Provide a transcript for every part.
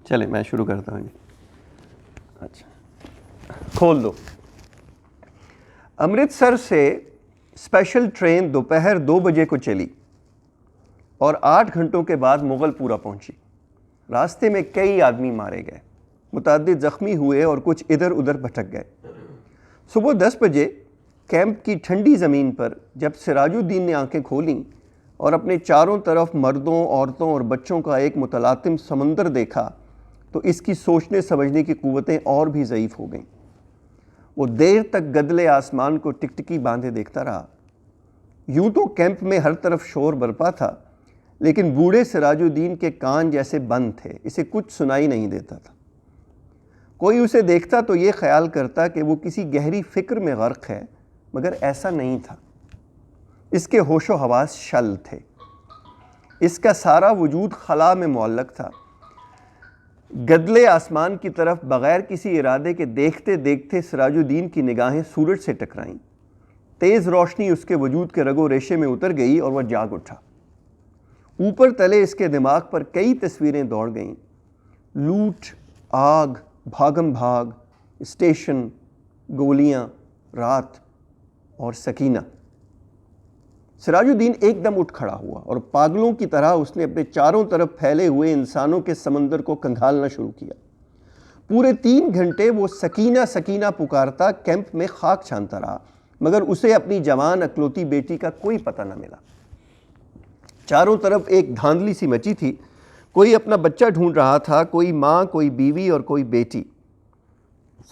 چلیں میں شروع کرتا ہوں جی. اچھا کھول دو. امرتسر سے اسپیشل ٹرین دوپہر 2 بجے کو چلی اور 8 گھنٹوں کے بعد مغل پورہ پہنچی. راستے میں کئی آدمی مارے گئے، متعدد زخمی ہوئے اور کچھ ادھر ادھر بھٹک گئے. صبح 10 بجے کیمپ کی ٹھنڈی زمین پر جب سراج الدین نے آنکھیں کھولیں اور اپنے چاروں طرف مردوں، عورتوں اور بچوں کا ایک متلاطم سمندر دیکھا تو اس کی سوچنے سمجھنے کی قوتیں اور بھی ضعیف ہو گئیں. وہ دیر تک گدلے آسمان کو ٹکٹکی باندھے دیکھتا رہا. یوں تو کیمپ میں ہر طرف شور برپا تھا، لیکن بوڑھے سراج الدین کے کان جیسے بند تھے، اسے کچھ سنائی نہیں دیتا تھا. کوئی اسے دیکھتا تو یہ خیال کرتا کہ وہ کسی گہری فکر میں غرق ہے، مگر ایسا نہیں تھا. اس کے ہوش و حواس شل تھے، اس کا سارا وجود خلا میں معلق تھا. گدلے آسمان کی طرف بغیر کسی ارادے کے دیکھتے دیکھتے سراج الدین کی نگاہیں سورج سے ٹکرائیں. تیز روشنی اس کے وجود کے رگ و ریشے میں اتر گئی اور وہ جاگ اٹھا. اوپر تلے اس کے دماغ پر کئی تصویریں دوڑ گئیں: لوٹ، آگ، بھاگم بھاگ، اسٹیشن، گولیاں، رات اور سکینہ. سراج الدین ایک دم اٹھ کھڑا ہوا اور پاگلوں کی طرح اس نے اپنے چاروں طرف پھیلے ہوئے انسانوں کے سمندر کو کنگھالنا شروع کیا. پورے 3 گھنٹے وہ سکینہ سکینہ پکارتا کیمپ میں خاک چھانتا رہا، مگر اسے اپنی جوان اکلوتی بیٹی کا کوئی پتہ نہ ملا. چاروں طرف ایک دھاندلی سی مچی تھی. کوئی اپنا بچہ ڈھونڈ رہا تھا، کوئی ماں، کوئی بیوی اور کوئی بیٹی.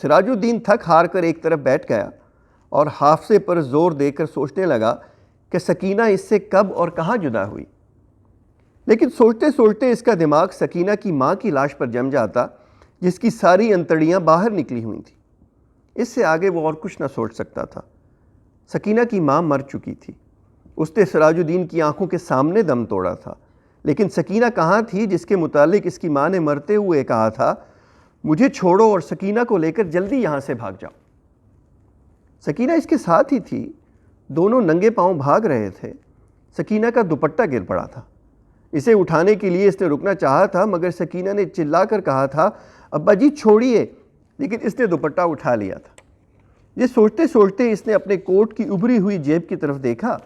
سراج الدین تھک ہار کر ایک طرف بیٹھ گیا اور حافظے پر زور دے کر سوچنے لگا کہ سکینہ اس سے کب اور کہاں جدا ہوئی. لیکن سوچتے سوچتے اس کا دماغ سکینہ کی ماں کی لاش پر جم جاتا، جس کی ساری انتڑیاں باہر نکلی ہوئی تھیں. اس سے آگے وہ اور کچھ نہ سوچ سکتا تھا. سکینہ کی ماں مر چکی تھی. اس نے سراج الدین کی آنکھوں کے سامنے دم توڑا تھا. لیکن سکینہ کہاں تھی جس کے متعلق اس کی ماں نے مرتے ہوئے کہا تھا، مجھے چھوڑو اور سکینہ کو لے کر جلدی یہاں سے بھاگ جاؤ. سکینہ اس کے ساتھ ہی تھی. دونوں ننگے پاؤں بھاگ رہے تھے. سکینہ کا دوپٹہ گر پڑا تھا. اسے اٹھانے کے لیے اس نے رکنا چاہا تھا، مگر سکینہ نے چلا کر کہا تھا، ابا جی چھوڑیے، لیکن اس نے دوپٹہ اٹھا لیا تھا. یہ سوچتے سوچتے اس نے اپنے کوٹ کی ابھری ہوئی جیب کی طرف دیکھا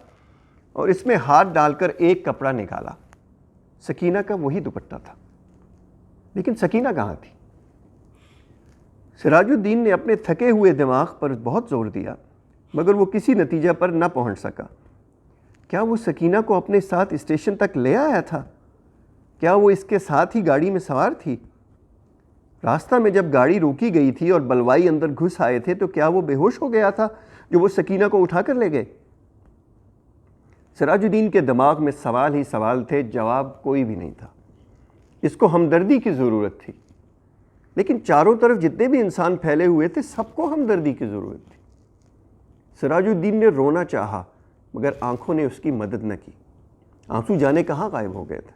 اور اس میں ہاتھ ڈال کر ایک کپڑا نکالا. سکینہ کا وہی دوپٹہ تھا. لیکن سکینہ کہاں تھی؟ سراج الدین نے اپنے تھکے ہوئے دماغ پر بہت زور دیا، مگر وہ کسی نتیجہ پر نہ پہنچ سکا. کیا وہ سکینہ کو اپنے ساتھ اسٹیشن تک لے آیا تھا؟ کیا وہ اس کے ساتھ ہی گاڑی میں سوار تھی؟ راستہ میں جب گاڑی روکی گئی تھی اور بلوائی اندر گھس آئے تھے تو کیا وہ بے ہوش ہو گیا تھا جو وہ سکینہ کو اٹھا کر لے گئے؟ سراج الدین کے دماغ میں سوال ہی سوال تھے، جواب کوئی بھی نہیں تھا. اس کو ہمدردی کی ضرورت تھی، لیکن چاروں طرف جتنے بھی انسان پھیلے ہوئے تھے سب کو ہمدردی کی ضرورت تھی. سراج الدین نے رونا چاہا، مگر آنکھوں نے اس کی مدد نہ کی. آنسو جانے کہاں غائب ہو گئے تھے.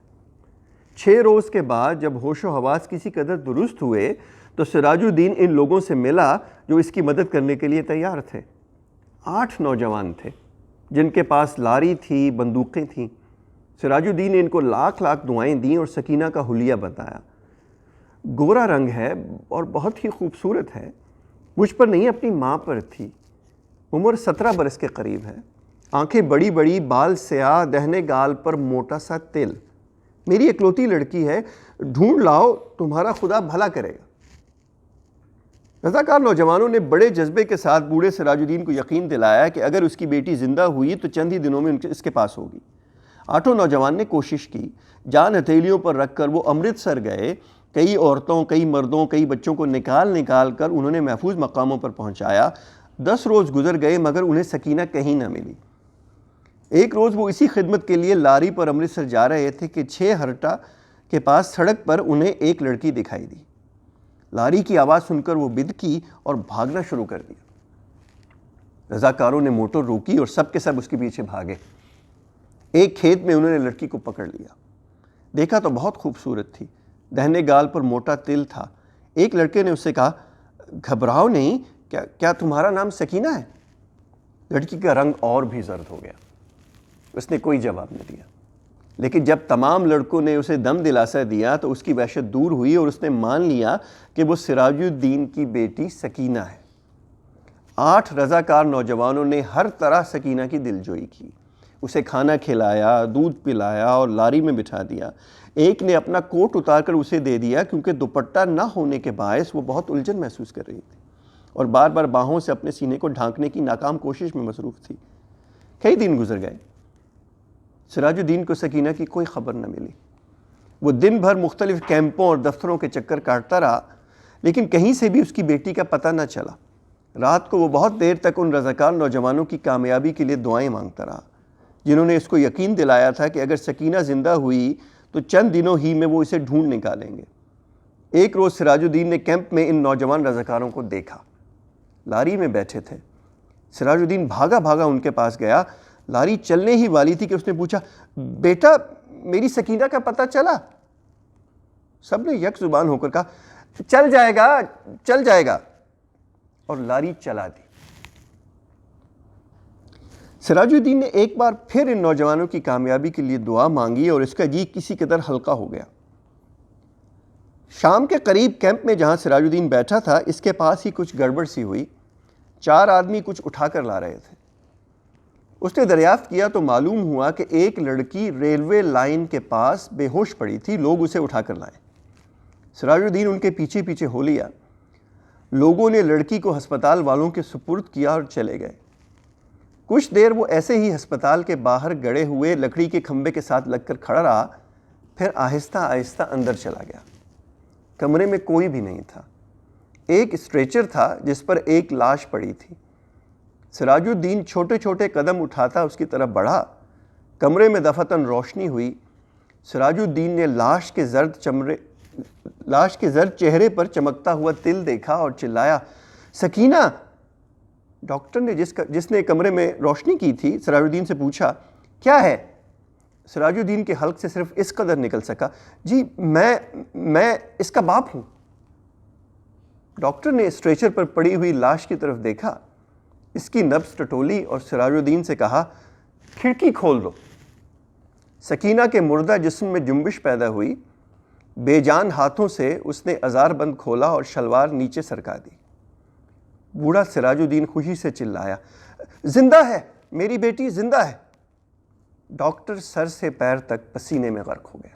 6 روز کے بعد جب ہوش و حواس کسی قدر درست ہوئے تو سراج الدین ان لوگوں سے ملا جو اس کی مدد کرنے کے لیے تیار تھے. 8 نوجوان تھے جن کے پاس لاری تھی، بندوقیں تھیں. سراج الدین نے ان کو لاکھ لاکھ دعائیں دیں اور سکینہ کا حلیہ بتایا. گورا رنگ ہے اور بہت ہی خوبصورت ہے. مجھ پر نہیں، اپنی ماں پر تھی. عمر 17 برس کے قریب ہے. آنکھیں بڑی بڑی، بال سیاہ، دہنے گال پر موٹا سا تل. میری اکلوتی لڑکی ہے، ڈھونڈ لاؤ، تمہارا خدا بھلا کرے گا. رضاکار نوجوانوں نے بڑے جذبے کے ساتھ بوڑھے سراج الدین کو یقین دلایا کہ اگر اس کی بیٹی زندہ ہوئی تو چند ہی دنوں میں اس کے پاس ہوگی. 8 نوجوان نے کوشش کی. جان ہتھیلیوں پر رکھ کر وہ امرتسر گئے. کئی عورتوں، کئی مردوں، کئی بچوں کو نکال کر انہوں نے محفوظ مقاموں پر پہنچایا. 10 روز گزر گئے مگر انہیں سکینہ کہیں نہ ملی. ایک روز وہ اسی خدمت کے لیے لاری پر امرتسر جا رہے تھے کہ 6 ہرٹا کے پاس سڑک پر انہیں ایک لڑکی دکھائی دی. لاری کی آواز سن کر وہ بدکی اور بھاگنا شروع کر دیا. رضاکاروں نے موٹر روکی اور سب کے سب اس کے پیچھے بھاگے. ایک کھیت میں انہوں نے لڑکی کو پکڑ لیا. دیکھا تو بہت خوبصورت تھی. دہنے گال پر موٹا تل تھا. ایک لڑکے نے اس سے کہا، گھبراؤ نہیں، کیا تمہارا نام سکینہ ہے؟ لڑکی کا رنگ اور بھی زرد ہو گیا. اس نے کوئی جواب نہ دیا. لیکن جب تمام لڑکوں نے اسے دم دلاسا دیا تو اس کی وحشت دور ہوئی اور اس نے مان لیا کہ وہ سراج الدین کی بیٹی سکینہ ہے۔ 8 رضاکار نوجوانوں نے ہر طرح سکینہ کی دلجوئی کی، اسے کھانا کھلایا، دودھ پلایا اور لاری میں بٹھا دیا۔ ایک نے اپنا کوٹ اتار کر اسے دے دیا کیونکہ دوپٹہ نہ ہونے کے باعث وہ بہت الجھن محسوس کر رہی تھی اور بار بار باہوں سے اپنے سینے کو ڈھانکنے کی ناکام کوشش میں مصروف تھی۔ کئی دن گزر گئے، سراج الدین کو سکینہ کی کوئی خبر نہ ملی۔ وہ دن بھر مختلف کیمپوں اور دفتروں کے چکر کاٹتا رہا لیکن کہیں سے بھی اس کی بیٹی کا پتہ نہ چلا۔ رات کو وہ بہت دیر تک ان رضاکار نوجوانوں کی کامیابی کے لیے دعائیں مانگتا رہا جنہوں نے اس کو یقین دلایا تھا کہ اگر سکینہ زندہ ہوئی تو چند دنوں ہی میں وہ اسے ڈھونڈ نکالیں گے۔ ایک روز سراج الدین نے کیمپ میں ان نوجوان رضاکاروں کو دیکھا، لاری میں بیٹھے تھے۔ سراج الدین بھاگا بھاگا ان کے پاس گیا، لاری چلنے ہی والی تھی کہ اس نے پوچھا، بیٹا میری سکینہ کا پتہ چلا؟ سب نے یک زبان ہو کر کہا، چل جائے گا چل جائے گا، اور لاری چلا دی۔ سراج الدین نے ایک بار پھر ان نوجوانوں کی کامیابی کے لیے دعا مانگی اور اس کا جی کسی قدر ہلکا ہو گیا۔ شام کے قریب کیمپ میں جہاں سراج الدین بیٹھا تھا اس کے پاس ہی کچھ گڑبڑ سی ہوئی۔ 4 آدمی کچھ اٹھا کر لا رہے تھے۔ اس نے دریافت کیا تو معلوم ہوا کہ ایک لڑکی ریلوے لائن کے پاس بے ہوش پڑی تھی، لوگ اسے اٹھا کر لائے۔ سراج الدین ان کے پیچھے پیچھے ہو لیا۔ لوگوں نے لڑکی کو ہسپتال والوں کے سپرد کیا اور چلے گئے۔ کچھ دیر وہ ایسے ہی ہسپتال کے باہر گڑے ہوئے لکڑی کے کھمبے کے ساتھ لگ کر کھڑا رہا، پھر آہستہ آہستہ اندر چلا گیا۔ کمرے میں کوئی بھی نہیں تھا۔ ایک اسٹریچر تھا جس پر ایک لاش پڑی تھی۔ سراج الدین چھوٹے چھوٹے قدم اٹھاتا اس کی طرف بڑھا۔ کمرے میں دفعتاً روشنی ہوئی۔ سراج الدین نے لاش کے زرد چہرے پر چمکتا ہوا تل دیکھا اور چلایا، سکینہ! ڈاکٹر نے جس نے کمرے میں روشنی کی تھی سراج الدین سے پوچھا، کیا ہے؟ سراج الدین کے حلق سے صرف اس قدر نکل سکا، جی میں اس کا باپ ہوں۔ ڈاکٹر نے اسٹریچر پر پڑی ہوئی لاش کی طرف دیکھا، اس کی نبض ٹٹولی اور سراج الدین سے کہا، کھڑکی کھول دو۔ سکینہ کے مردہ جسم میں جنبش پیدا ہوئی۔ بے جان ہاتھوں سے اس نے ازار بند کھولا اور شلوار نیچے سرکا دی۔ بوڑھا سراج الدین خوشی سے چلایا، زندہ ہے، میری بیٹی زندہ ہے۔ ڈاکٹر سر سے پیر تک پسینے میں غرق ہو گیا۔